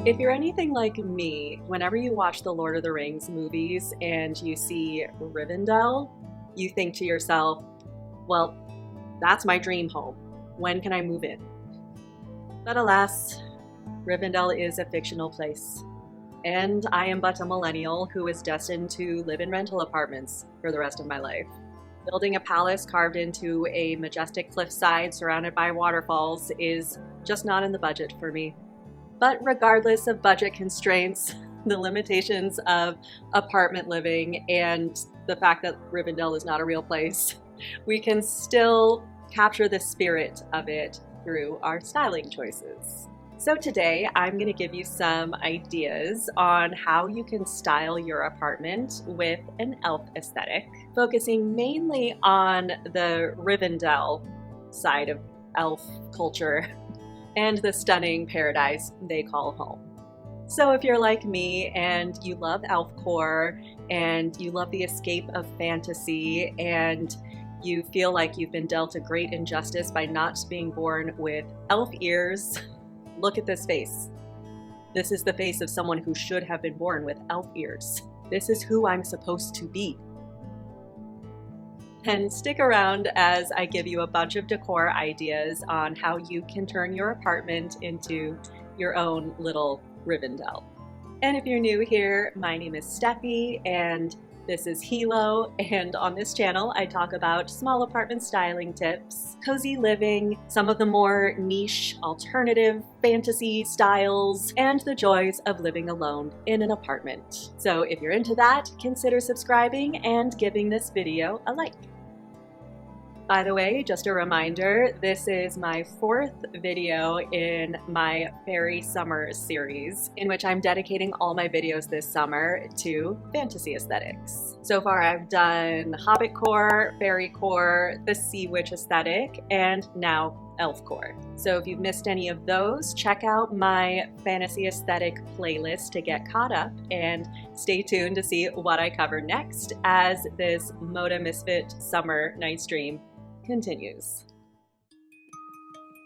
If you're anything like me, whenever you watch the Lord of the Rings movies and you see Rivendell, you think to yourself, well, that's my dream home. When can I move in? But alas, Rivendell is a fictional place, and I am but a millennial who is destined to live in rental apartments for the rest of my life. Building a palace carved into a majestic cliffside surrounded by waterfalls is just not in the budget for me. But regardless of budget constraints, the limitations of apartment living, and the fact that Rivendell is not a real place, we can still capture the spirit of it through our styling choices. So today I'm going to give you some ideas on how you can style your apartment with an elf aesthetic, focusing mainly on the Rivendell side of elf culture and the stunning paradise they call home. So if you're like me and you love Elfcore and you love the escape of fantasy and you feel like you've been dealt a great injustice by not being born with elf ears, look at this face. This is the face of someone who should have been born with elf ears. This is who I'm supposed to be. And stick around as I give you a bunch of decor ideas on how you can turn your apartment into your own little Rivendell. And if you're new here, my name is Steffi and this is Hilo, and on this channel I talk about small apartment styling tips, cozy living, some of the more niche alternative fantasy styles, and the joys of living alone in an apartment. So if you're into that, consider subscribing and giving this video a like. By the way, just a reminder, this is my 4th video in my Fairy Summer series, in which I'm dedicating all my videos this summer to fantasy aesthetics. So far I've done hobbitcore, fairycore, the sea witch aesthetic, and now Elfcore. So if you've missed any of those, check out my fantasy aesthetic playlist to get caught up, and stay tuned to see what I cover next as this Moda Misfit summer night stream continues.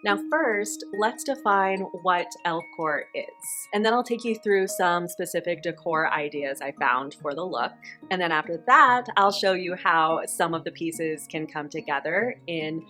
Now first, let's define what Elfcore is, and then I'll take you through some specific decor ideas I found for the look, and then after that I'll show you how some of the pieces can come together in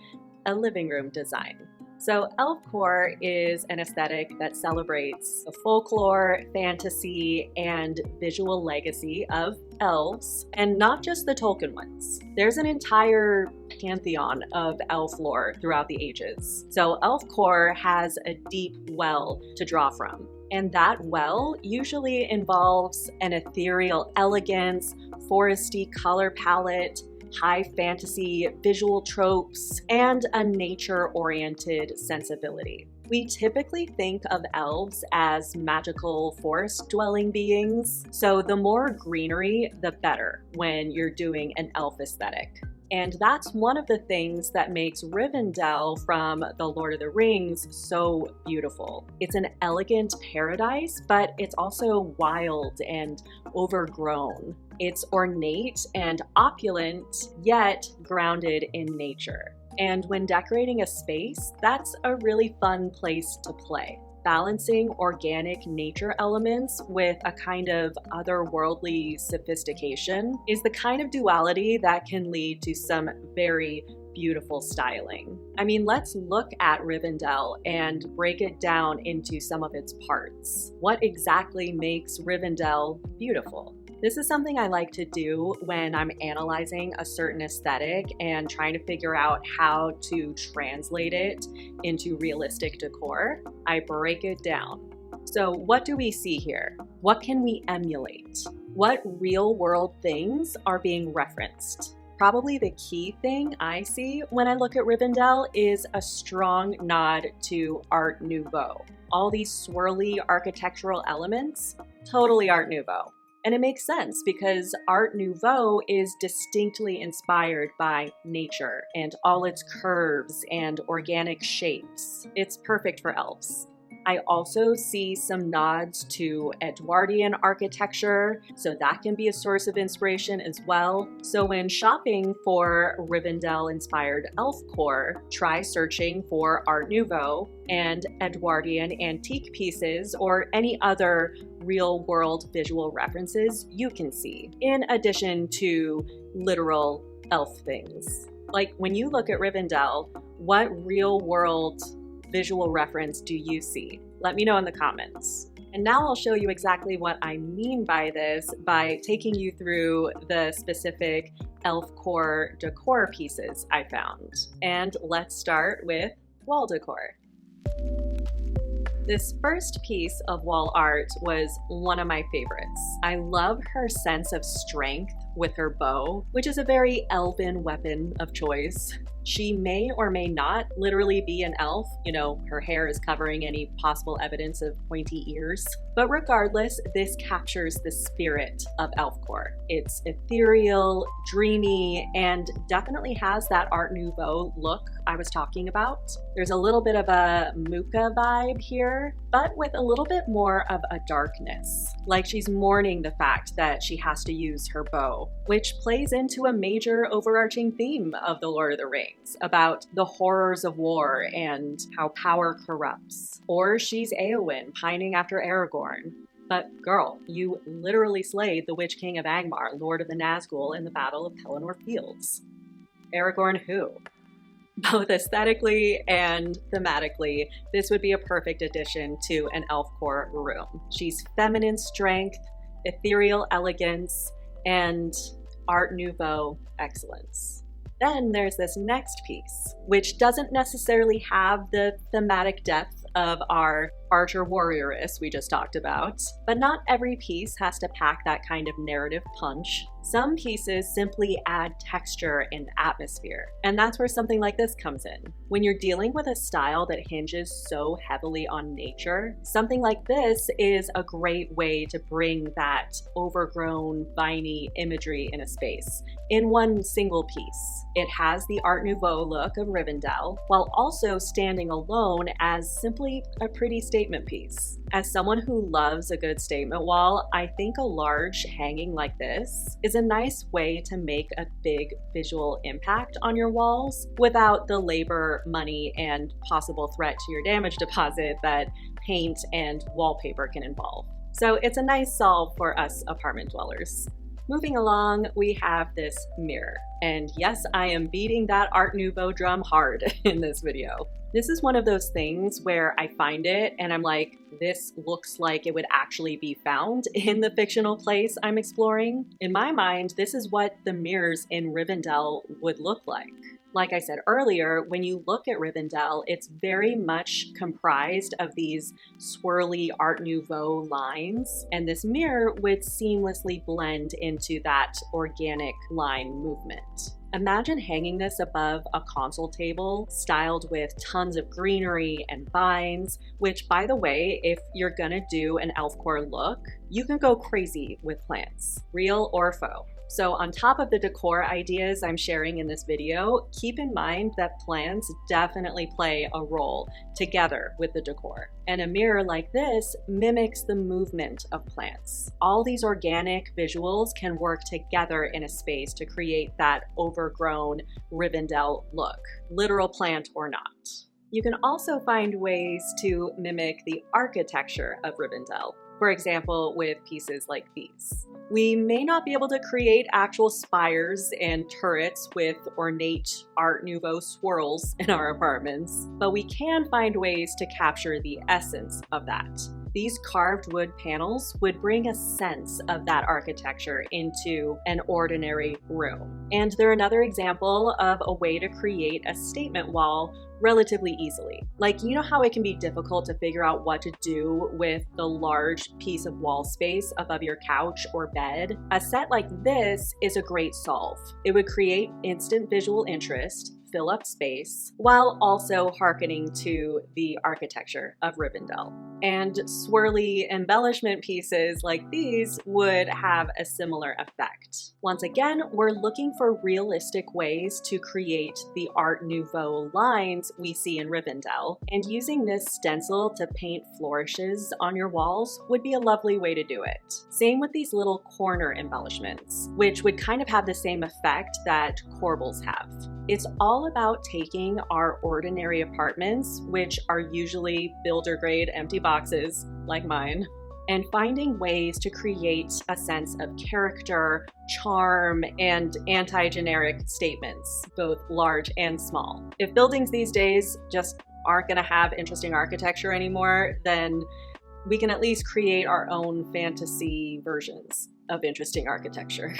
a living room design. So Elfcore is an aesthetic that celebrates the folklore, fantasy, and visual legacy of elves, and not just the Tolkien ones. There's an entire pantheon of elf lore throughout the ages. So Elfcore has a deep well to draw from, and that well usually involves an ethereal elegance, foresty color palette, high fantasy visual tropes, and a nature-oriented sensibility. We typically think of elves as magical forest-dwelling beings, so the more greenery, the better when you're doing an elf aesthetic. And that's one of the things that makes Rivendell from the Lord of the Rings so beautiful. It's an elegant paradise, but it's also wild and overgrown. It's ornate and opulent, yet grounded in nature. And when decorating a space, that's a really fun place to play. Balancing organic nature elements with a kind of otherworldly sophistication is the kind of duality that can lead to some very beautiful styling. I mean, let's look at Rivendell and break it down into some of its parts. What exactly makes Rivendell beautiful? This is something I like to do when I'm analyzing a certain aesthetic and trying to figure out how to translate it into realistic decor. I break it down. So what do we see here? What can we emulate? What real world things are being referenced? Probably the key thing I see when I look at Rivendell is a strong nod to Art Nouveau. All these swirly architectural elements, totally Art Nouveau. And it makes sense because Art Nouveau is distinctly inspired by nature and all its curves and organic shapes. It's perfect for elves. I also see some nods to Edwardian architecture, so that can be a source of inspiration as well. So when shopping for Rivendell-inspired elfcore, try searching for Art Nouveau and Edwardian antique pieces or any other real-world visual references you can see, in addition to literal elf things. Like when you look at Rivendell, what real-world visual reference do you see? Let me know in the comments. And now I'll show you exactly what I mean by this by taking you through the specific Elfcore decor pieces I found. And let's start with wall decor. This first piece of wall art was one of my favorites. I love her sense of strength with her bow, which is a very elven weapon of choice. She may or may not literally be an elf. You know, her hair is covering any possible evidence of pointy ears. But regardless, this captures the spirit of Elfcore. It's ethereal, dreamy, and definitely has that Art Nouveau look I was talking about. There's a little bit of a Muka vibe here, but with a little bit more of a darkness. Like she's mourning the fact that she has to use her bow, which plays into a major overarching theme of The Lord of the Rings, about the horrors of war and how power corrupts. Or she's Éowyn, pining after Aragorn. But girl, you literally slayed the Witch King of Angmar, Lord of the Nazgul, in the Battle of Pelennor Fields. Aragorn who? Both aesthetically and thematically, this would be a perfect addition to an Elfcore room. She's feminine strength, ethereal elegance, and Art Nouveau excellence. Then there's this next piece, which doesn't necessarily have the thematic depth of our archer warrioress we just talked about, but not every piece has to pack that kind of narrative punch. Some pieces simply add texture and atmosphere, and that's where something like this comes in. When you're dealing with a style that hinges so heavily on nature, something like this is a great way to bring that overgrown, viney imagery in a space in one single piece. It has the Art Nouveau look of Rivendell, while also standing alone as simply a pretty statement piece. As someone who loves a good statement wall, I think a large hanging like this is a nice way to make a big visual impact on your walls without the labor, money, and possible threat to your damage deposit that paint and wallpaper can involve. So it's a nice solve for us apartment dwellers. Moving along, we have this mirror. And yes, I am beating that Art Nouveau drum hard in this video. This is one of those things where I find it and I'm like, this looks like it would actually be found in the fictional place I'm exploring. In my mind, this is what the mirrors in Rivendell would look like. Like I said earlier, when you look at Rivendell, it's very much comprised of these swirly Art Nouveau lines, and this mirror would seamlessly blend into that organic line movement. Imagine hanging this above a console table styled with tons of greenery and vines, which, by the way, if you're gonna do an Elfcore look, you can go crazy with plants, real or faux. So on top of the decor ideas I'm sharing in this video, keep in mind that plants definitely play a role together with the decor. And a mirror like this mimics the movement of plants. All these organic visuals can work together in a space to create that overgrown Rivendell look, literal plant or not. You can also find ways to mimic the architecture of Rivendell. For example, with pieces like these. We may not be able to create actual spires and turrets with ornate Art Nouveau swirls in our apartments, but we can find ways to capture the essence of that. These carved wood panels would bring a sense of that architecture into an ordinary room. And they're another example of a way to create a statement wall relatively easily. Like, you know how it can be difficult to figure out what to do with the large piece of wall space above your couch or bed? A set like this is a great solve. It would create instant visual interest, fill up space while also hearkening to the architecture of Rivendell. And swirly embellishment pieces like these would have a similar effect. Once again, we're looking for realistic ways to create the Art Nouveau lines we see in Rivendell, and using this stencil to paint flourishes on your walls would be a lovely way to do it. Same with these little corner embellishments, which would kind of have the same effect that corbels have. It's all about taking our ordinary apartments, which are usually builder-grade empty boxes like mine, and finding ways to create a sense of character, charm, and anti-generic statements, both large and small. If buildings these days just aren't gonna have interesting architecture anymore, then we can at least create our own fantasy versions of interesting architecture.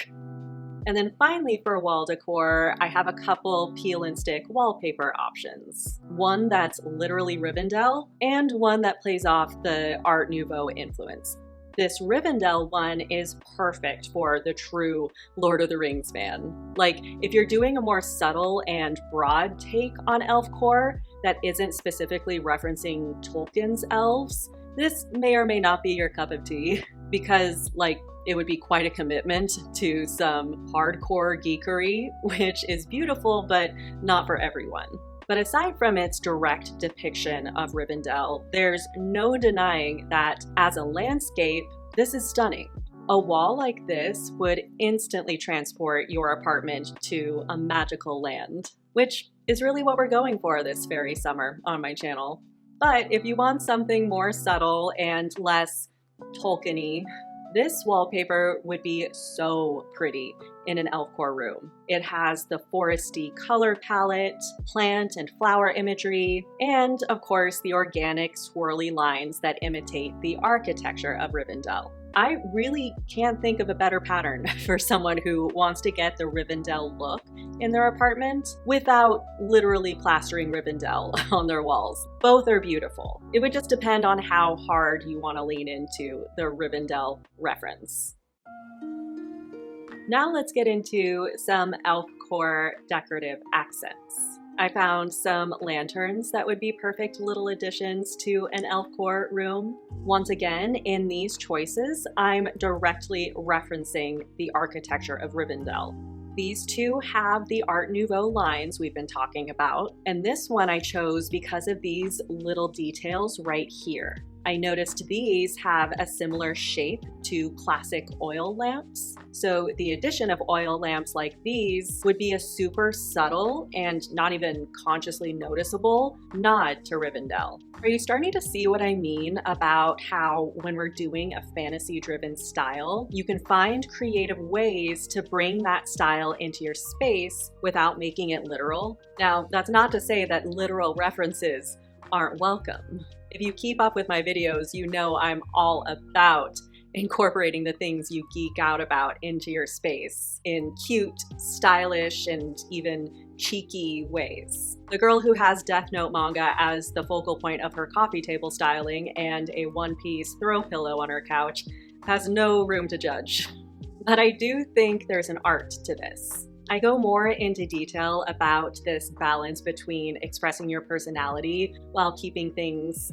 And then finally for wall decor, I have a couple peel and stick wallpaper options. One that's literally Rivendell and one that plays off the Art Nouveau influence. This Rivendell one is perfect for the true Lord of the Rings fan. Like, if you're doing a more subtle and broad take on Elfcore that isn't specifically referencing Tolkien's elves, this may or may not be your cup of tea, because it would be quite a commitment to some hardcore geekery, which is beautiful, but not for everyone. But aside from its direct depiction of Rivendell, there's no denying that as a landscape, this is stunning. A wall like this would instantly transport your apartment to a magical land, which is really what we're going for this very summer on my channel. But if you want something more subtle and less Tolkien-y, this wallpaper would be so pretty in an Elfcore room. It has the foresty color palette, plant and flower imagery, and of course the organic swirly lines that imitate the architecture of Rivendell. I really can't think of a better pattern for someone who wants to get the Rivendell look in their apartment without literally plastering Rivendell on their walls. Both are beautiful. It would just depend on how hard you want to lean into the Rivendell reference. Now let's get into some Elfcore decorative accents. I found some lanterns that would be perfect little additions to an Elfcore room. Once again, in these choices, I'm directly referencing the architecture of Rivendell. These two have the Art Nouveau lines we've been talking about, and this one I chose because of these little details right here. I noticed these have a similar shape to classic oil lamps. So the addition of oil lamps like these would be a super subtle and not even consciously noticeable nod to Rivendell. Are you starting to see what I mean about how when we're doing a fantasy-driven style, you can find creative ways to bring that style into your space without making it literal? Now, that's not to say that literal references aren't welcome. If you keep up with my videos, you know I'm all about incorporating the things you geek out about into your space in cute, stylish, and even cheeky ways. The girl who has Death Note manga as the focal point of her coffee table styling and a one-piece throw pillow on her couch has no room to judge. But I do think there's an art to this. I go more into detail about this balance between expressing your personality while keeping things,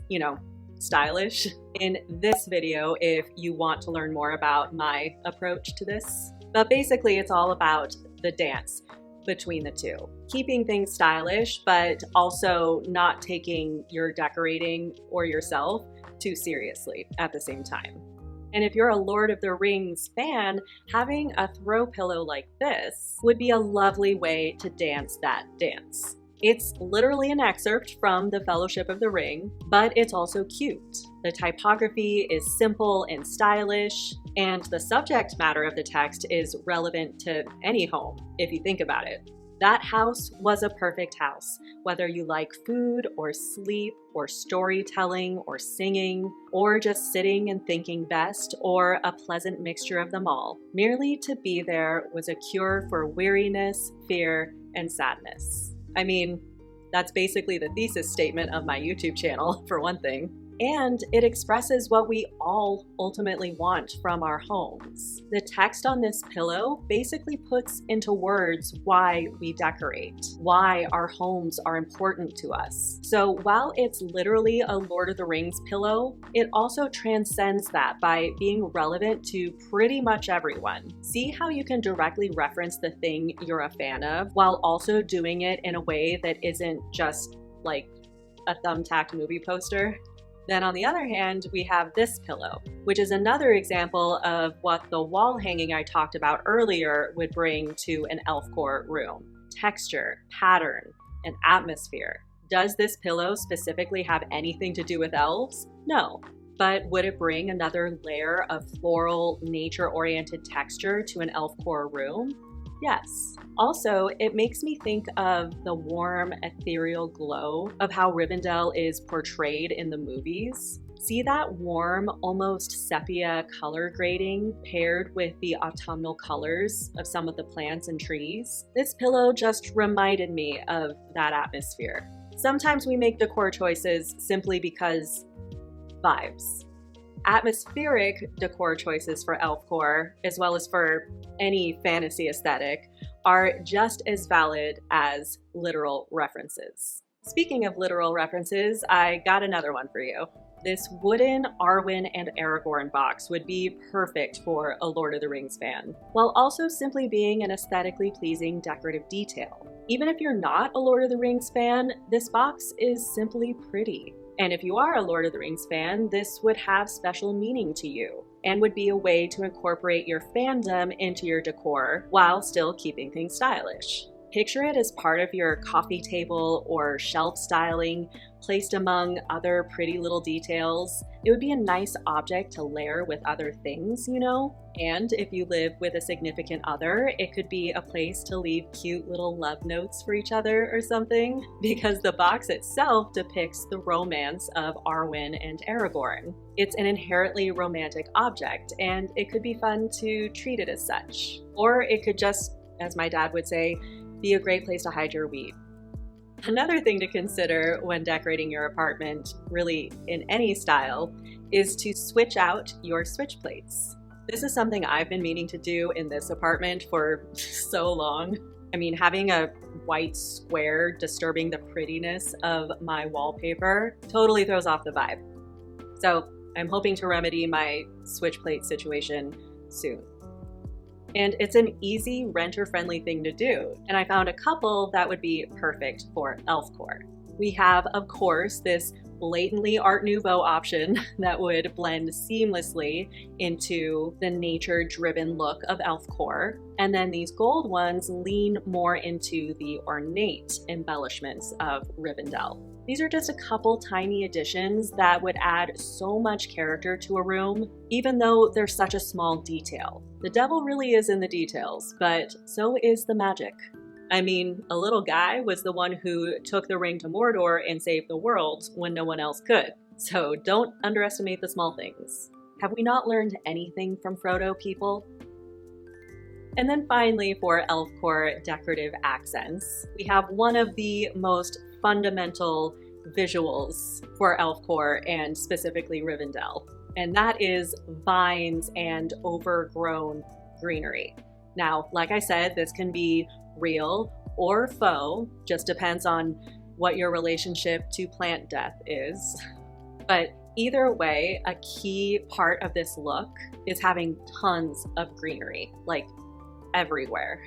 stylish in this video if you want to learn more about my approach to this. But basically it's all about the dance between the two. Keeping things stylish, but also not taking your decorating or yourself too seriously at the same time. And if you're a Lord of the Rings fan, having a throw pillow like this would be a lovely way to dance that dance. It's literally an excerpt from the Fellowship of the Ring, but it's also cute. The typography is simple and stylish, and the subject matter of the text is relevant to any home, if you think about it. That house was a perfect house, whether you like food or sleep or storytelling or singing, or just sitting and thinking best, or a pleasant mixture of them all. Merely to be there was a cure for weariness, fear, and sadness. I mean, that's basically the thesis statement of my YouTube channel, for one thing. And it expresses what we all ultimately want from our homes. The text on this pillow basically puts into words why we decorate, why our homes are important to us. So while it's literally a Lord of the Rings pillow, it also transcends that by being relevant to pretty much everyone. See how you can directly reference the thing you're a fan of while also doing it in a way that isn't just like a thumbtacked movie poster? Then on the other hand, we have this pillow, which is another example of what the wall hanging I talked about earlier would bring to an Elfcore room. Texture, pattern, and atmosphere. Does this pillow specifically have anything to do with elves? No. But would it bring another layer of floral, nature-oriented texture to an Elfcore room? Yes. Also, it makes me think of the warm, ethereal glow of how Rivendell is portrayed in the movies. See that warm, almost sepia color grading paired with the autumnal colors of some of the plants and trees? This pillow just reminded me of that atmosphere. Sometimes we make decor choices simply because vibes. Atmospheric decor choices for Elfcore, as well as for any fantasy aesthetic, are just as valid as literal references. Speaking of literal references, I got another one for you. This wooden Arwen and Aragorn box would be perfect for a Lord of the Rings fan, while also simply being an aesthetically pleasing decorative detail. Even if you're not a Lord of the Rings fan, this box is simply pretty. And if you are a Lord of the Rings fan, this would have special meaning to you and would be a way to incorporate your fandom into your decor while still keeping things stylish. Picture it as part of your coffee table or shelf styling, placed among other pretty little details. It would be a nice object to layer with other things, you know? And if you live with a significant other, it could be a place to leave cute little love notes for each other or something, because the box itself depicts the romance of Arwen and Aragorn. It's an inherently romantic object, and it could be fun to treat it as such. Or it could just, as my dad would say, be a great place to hide your weed. Another thing to consider when decorating your apartment, really in any style, is to switch out your switch plates. This is something I've been meaning to do in this apartment for so long. I mean, having a white square disturbing the prettiness of my wallpaper totally throws off the vibe. So I'm hoping to remedy my switch plate situation soon. And it's an easy renter-friendly thing to do, and I found a couple that would be perfect for Elfcore. We have, of course, this blatantly Art Nouveau option that would blend seamlessly into the nature-driven look of Elfcore, and then these gold ones lean more into the ornate embellishments of Rivendell. These are just a couple tiny additions that would add so much character to a room, even though they're such a small detail. The devil really is in the details, but so is the magic. I mean, a little guy was the one who took the ring to Mordor and saved the world when no one else could. So don't underestimate the small things. Have we not learned anything from Frodo, people? And then finally, for Elfcore decorative accents, we have one of the most fundamental visuals for Elfcore and specifically Rivendell, and that is vines and overgrown greenery. Now, like I said, this can be real or faux, just depends on what your relationship to plant death is. But either way, a key part of this look is having tons of greenery, like everywhere.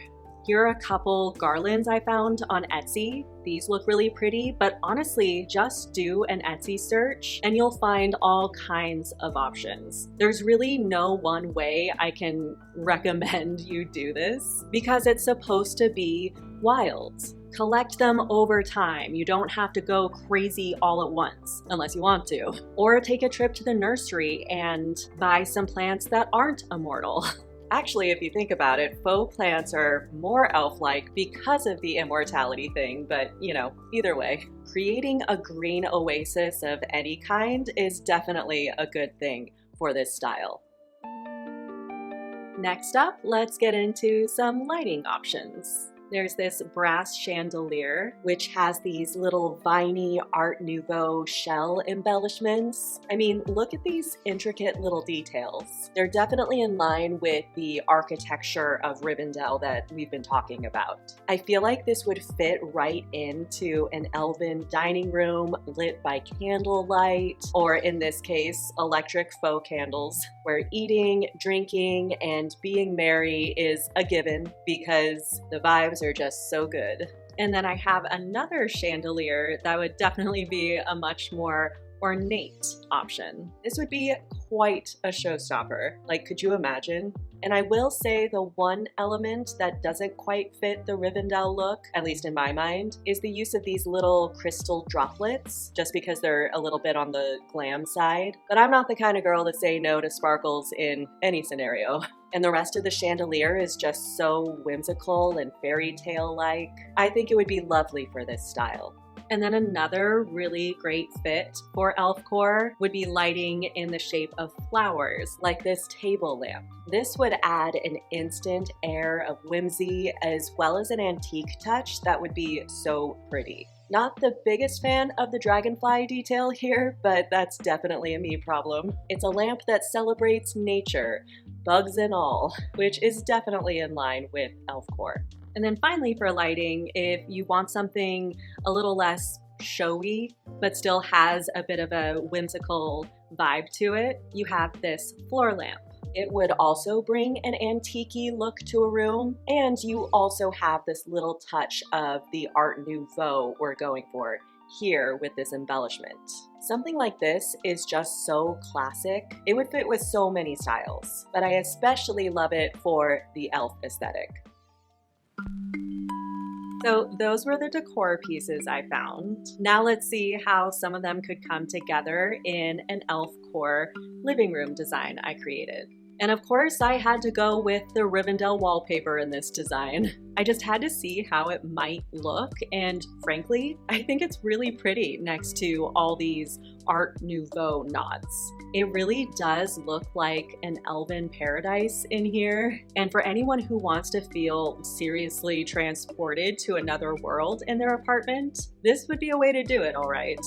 Here are a couple garlands I found on Etsy. These look really pretty, but honestly, just do an Etsy search and you'll find all kinds of options. There's really no one way I can recommend you do this because it's supposed to be wild. Collect them over time. You don't have to go crazy all at once, unless you want to. Or take a trip to the nursery and buy some plants that aren't immortal. Actually, if you think about it, faux plants are more elf-like because of the immortality thing, but you know, either way. Creating a green oasis of any kind is definitely a good thing for this style. Next up, let's get into some lighting options. There's this brass chandelier, which has these little viney Art Nouveau shell embellishments. I mean, look at these intricate little details. They're definitely in line with the architecture of Rivendell that we've been talking about. I feel like this would fit right into an elven dining room lit by candlelight, or in this case, electric faux candles, where eating, drinking, and being merry is a given because the vibes are just so good. And then I have another chandelier that would definitely be a much more ornate option. This would be quite a showstopper. Like, could you imagine? And I will say the one element that doesn't quite fit the Rivendell look, at least in my mind, is the use of these little crystal droplets, just because they're a little bit on the glam side. But I'm not the kind of girl to say no to sparkles in any scenario. And the rest of the chandelier is just so whimsical and fairy tale-like. I think it would be lovely for this style. And then another really great fit for Elfcore would be lighting in the shape of flowers, like this table lamp. This would add an instant air of whimsy as well as an antique touch that would be so pretty. Not the biggest fan of the dragonfly detail here, but that's definitely a me problem. It's a lamp that celebrates nature, bugs and all, which is definitely in line with Elfcore. And then finally for lighting, if you want something a little less showy, but still has a bit of a whimsical vibe to it, you have this floor lamp. It would also bring an antique-y look to a room, and you also have this little touch of the Art Nouveau we're going for here with this embellishment. Something like this is just so classic. It would fit with so many styles, but I especially love it for the elf aesthetic. So those were the decor pieces I found. Now let's see how some of them could come together in an Elfcore living room design I created. And of course, I had to go with the Rivendell wallpaper in this design. I just had to see how it might look, and frankly, I think it's really pretty next to all these Art Nouveau nods. It really does look like an elven paradise in here, and for anyone who wants to feel seriously transported to another world in their apartment, this would be a way to do it, all right.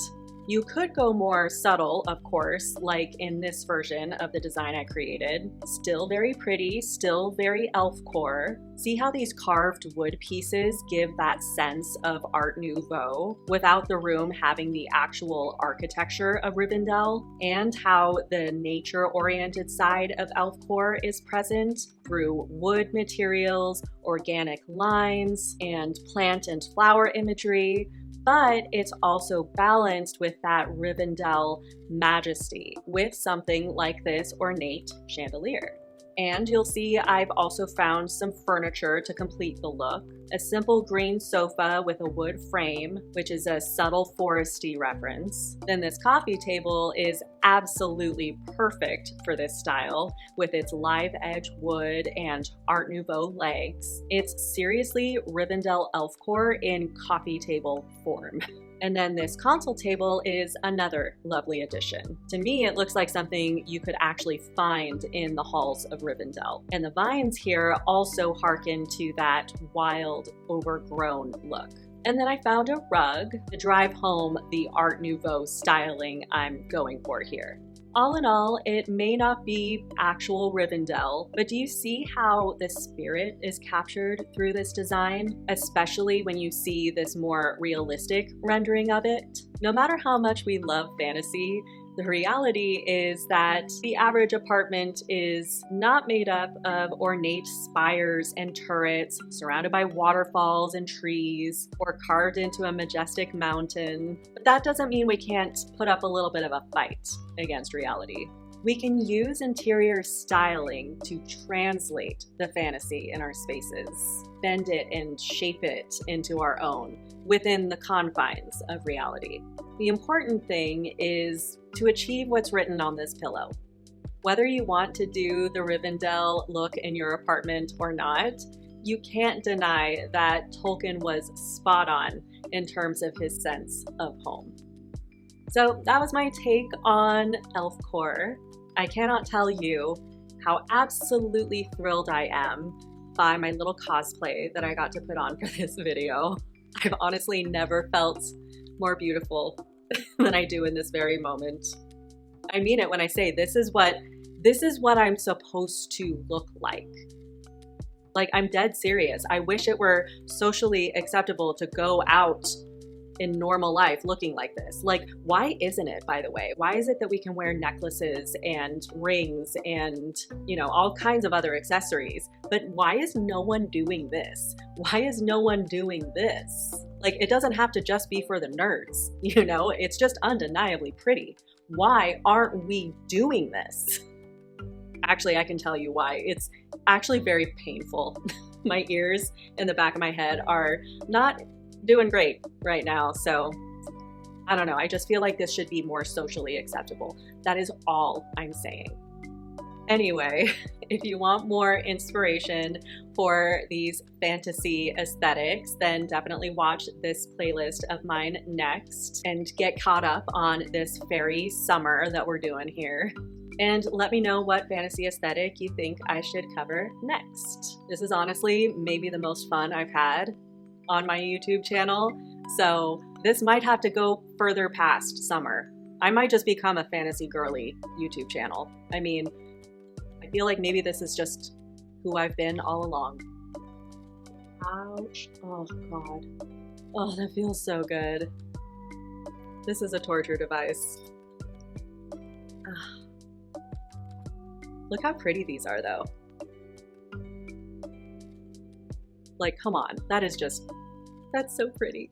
You could go more subtle, of course, like in this version of the design I created. Still very pretty, still very Elfcore. See how these carved wood pieces give that sense of Art Nouveau without the room having the actual architecture of Rivendell, and how the nature-oriented side of Elfcore is present through wood materials, organic lines, and plant and flower imagery. But it's also balanced with that Rivendell majesty with something like this ornate chandelier. And you'll see I've also found some furniture to complete the look. A simple green sofa with a wood frame, which is a subtle foresty reference. Then this coffee table is absolutely perfect for this style with its live edge wood and Art Nouveau legs. It's seriously Rivendell Elfcore in coffee table form. And then this console table is another lovely addition. To me, it looks like something you could actually find in the halls of Rivendell. And the vines here also harken to that wild, overgrown look. And then I found a rug to drive home the Art Nouveau styling I'm going for here. All in all, it may not be actual Rivendell, but do you see how the spirit is captured through this design, especially when you see this more realistic rendering of it? No matter how much we love fantasy, the reality is that the average apartment is not made up of ornate spires and turrets surrounded by waterfalls and trees or carved into a majestic mountain. But that doesn't mean we can't put up a little bit of a fight against reality. We can use interior styling to translate the fantasy in our spaces, bend it and shape it into our own within the confines of reality. The important thing is to achieve what's written on this pillow. Whether you want to do the Rivendell look in your apartment or not, you can't deny that Tolkien was spot on in terms of his sense of home. So that was my take on Elfcore. I cannot tell you how absolutely thrilled I am by my little cosplay that I got to put on for this video. I've honestly never felt more beautiful than I do in this very moment. I mean it when I say this is what I'm supposed to look like. Like, I'm dead serious. I wish it were socially acceptable to go out in normal life looking like this. Like, why isn't it, by the way? Why is it that we can wear necklaces and rings and, you know, all kinds of other accessories? But why is no one doing this? Why is no one doing this? Like, it doesn't have to just be for the nerds, you know? It's just undeniably pretty. Why aren't we doing this? Actually, I can tell you why. It's actually very painful. My ears in the back of my head are not doing great right now, so I don't know. I just feel like this should be more socially acceptable. That is all I'm saying. Anyway, if you want more inspiration for these fantasy aesthetics, then definitely watch this playlist of mine next and get caught up on this fairy summer that we're doing here. And let me know what fantasy aesthetic you think I should cover next. This is honestly maybe the most fun I've had on my YouTube channel, so this might have to go further past summer. I might just become a fantasy girly YouTube channel. I mean, I feel like maybe this is just who I've been all along. Ouch. Oh God. Oh, that feels so good. This is a torture device. Look how pretty these are, though. Like, come on. That is just, that's so pretty.